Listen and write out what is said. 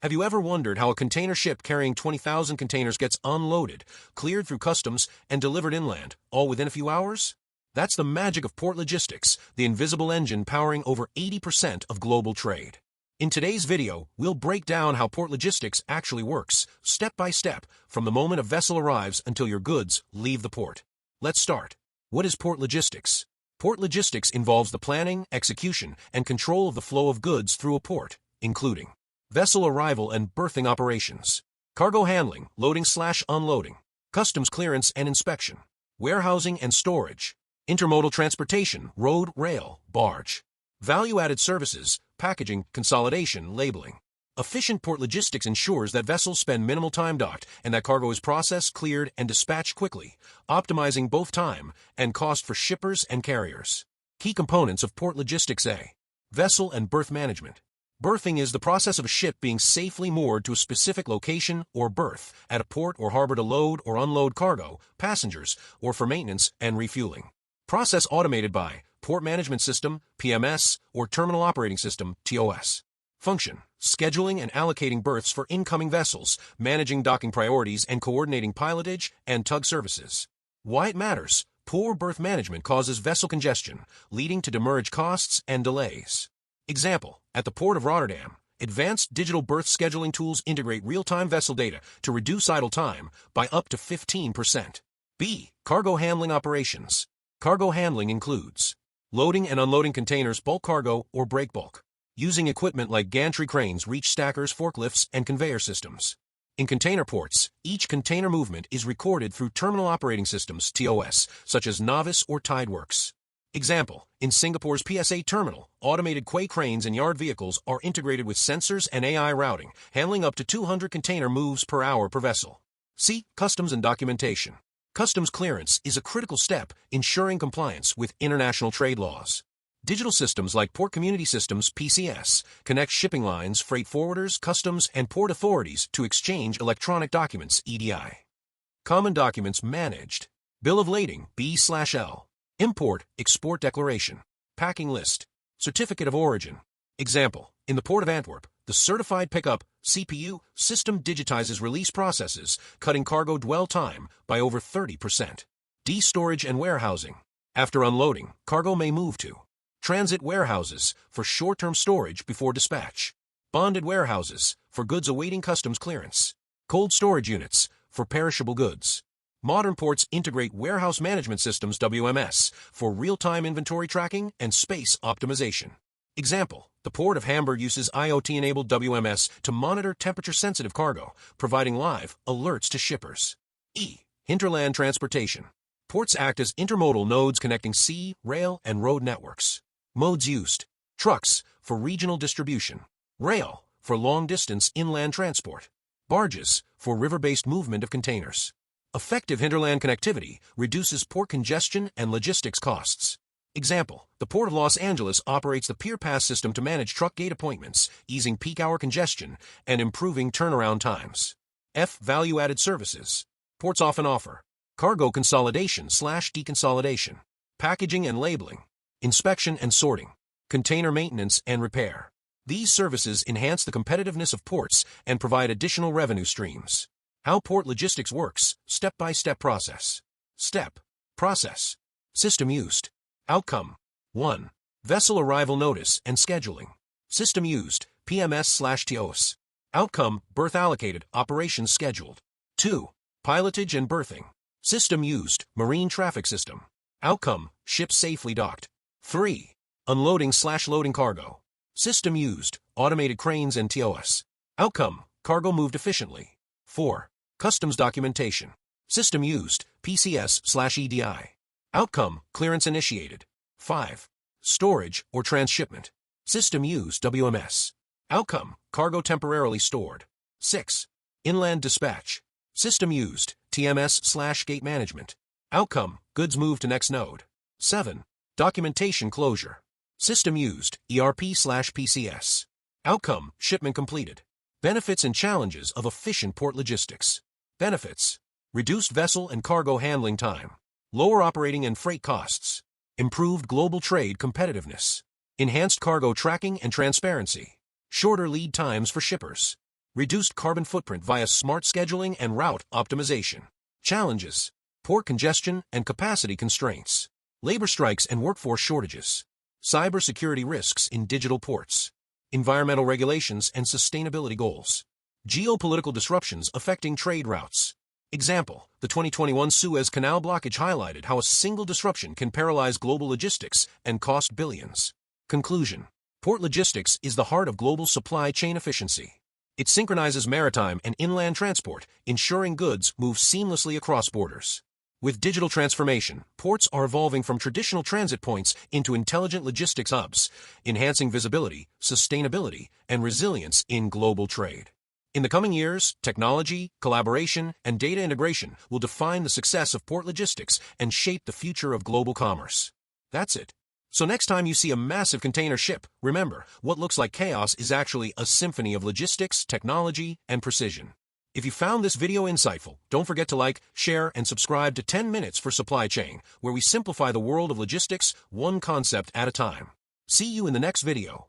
Have you ever wondered how a container ship carrying 20,000 containers gets unloaded, cleared through customs, and delivered inland, all within a few hours? That's the magic of port logistics, the invisible engine powering over 80% of global trade. In today's video, we'll break down how port logistics actually works, step by step, from the moment a vessel arrives until your goods leave the port. Let's start. What is port logistics? Port logistics involves the planning, execution, and control of the flow of goods through a port, including vessel arrival and berthing operations, cargo handling, loading/unloading, customs clearance and inspection, warehousing and storage, intermodal transportation, road, rail, barge, value-added services, packaging, consolidation, labeling. Efficient port logistics ensures that vessels spend minimal time docked and that cargo is processed, cleared, and dispatched quickly, optimizing both time and cost for shippers and carriers. Key components of port logistics: A. Vessel and berth management. Berthing is the process of a ship being safely moored to a specific location or berth at a port or harbor to load or unload cargo, passengers, or for maintenance and refueling. Process automated by Port Management System, PMS, or Terminal Operating System, TOS. Function: scheduling and allocating berths for incoming vessels, managing docking priorities, and coordinating pilotage and tug services. Why it matters: poor berth management causes vessel congestion, leading to demurrage costs and delays. Example: at the Port of Rotterdam, advanced digital berth scheduling tools integrate real-time vessel data to reduce idle time by up to 15%. B. Cargo handling operations. Cargo handling includes loading and unloading containers, bulk cargo, or break bulk, using equipment like gantry cranes, reach stackers, forklifts, and conveyor systems. In container ports, each container movement is recorded through Terminal Operating Systems, TOS, such as Navis or Tideworks. Example: in Singapore's PSA terminal, automated quay cranes and yard vehicles are integrated with sensors and AI routing, handling up to 200 container moves per hour per vessel. C. Customs and documentation. Customs clearance is a critical step ensuring compliance with international trade laws. Digital systems like Port Community Systems, PCS, connect shipping lines, freight forwarders, customs, and port authorities to exchange electronic documents, EDI. Common documents managed. Bill of lading, B/L. Import/Export declaration. Packing list. Certificate of origin. Example: in the Port of Antwerp, the Certified Pickup CPU system digitizes release processes, cutting cargo dwell time by over 30%. D. Storage and warehousing. After unloading, cargo may move to transit warehouses for short-term storage before dispatch, bonded warehouses for goods awaiting customs clearance, cold storage units for perishable goods. Modern ports integrate warehouse management systems, WMS, for real-time inventory tracking and space optimization. Example: the Port of Hamburg uses IoT-enabled WMS to monitor temperature-sensitive cargo, providing live alerts to shippers. E. Hinterland transportation. Ports act as intermodal nodes connecting sea, rail, and road networks. Modes used: trucks for regional distribution, rail for long-distance inland transport, barges for river-based movement of containers. Effective hinterland connectivity reduces port congestion and logistics costs. Example: the Port of Los Angeles operates the Pier Pass system to manage truck gate appointments, easing peak hour congestion and improving turnaround times. F. Value-added services. Ports often offer cargo consolidation/deconsolidation, packaging and labeling, inspection and sorting, container maintenance and repair. These services enhance the competitiveness of ports and provide additional revenue streams. How port logistics works: step-by-step process. Step: process. System used. Outcome: 1. Vessel arrival notice and scheduling. System used: PMS/TOS. Outcome: berth allocated, operations scheduled. 2. Pilotage and berthing. System used: marine traffic system. Outcome: ship safely docked. 3. Unloading/loading cargo. System used: automated cranes and TOS. Outcome: cargo moved efficiently. 4. Customs documentation. System used: PCS/EDI. Outcome: clearance initiated. 5. Storage or transshipment. System used: WMS. Outcome: cargo temporarily stored. 6. Inland dispatch. System used: TMS/gate management. Outcome: goods moved to next node. 7. Documentation closure. System used: ERP/PCS. Outcome: shipment completed. Benefits and challenges of efficient port logistics. Benefits: reduced vessel and cargo handling time, lower operating and freight costs, improved global trade competitiveness, enhanced cargo tracking and transparency, shorter lead times for shippers, Reduced carbon footprint via smart scheduling and route optimization. Challenges: port congestion and capacity constraints. Labor strikes and workforce shortages. Cybersecurity risks in digital ports. Environmental regulations and sustainability goals. Geopolitical disruptions affecting trade routes. Example: the 2021 Suez Canal blockage highlighted how a single disruption can paralyze global logistics and cost billions. Conclusion: port logistics is the heart of global supply chain efficiency. It synchronizes maritime and inland transport, ensuring goods move seamlessly across borders. With digital transformation, ports are evolving from traditional transit points into intelligent logistics hubs, enhancing visibility, sustainability, and resilience in global trade. In the coming years, technology, collaboration, and data integration will define the success of port logistics and shape the future of global commerce. That's it. So next time you see a massive container ship, remember, what looks like chaos is actually a symphony of logistics, technology, and precision. If you found this video insightful, don't forget to like, share, and subscribe to 10 Minutes for Supply Chain, where we simplify the world of logistics one concept at a time. See you in the next video.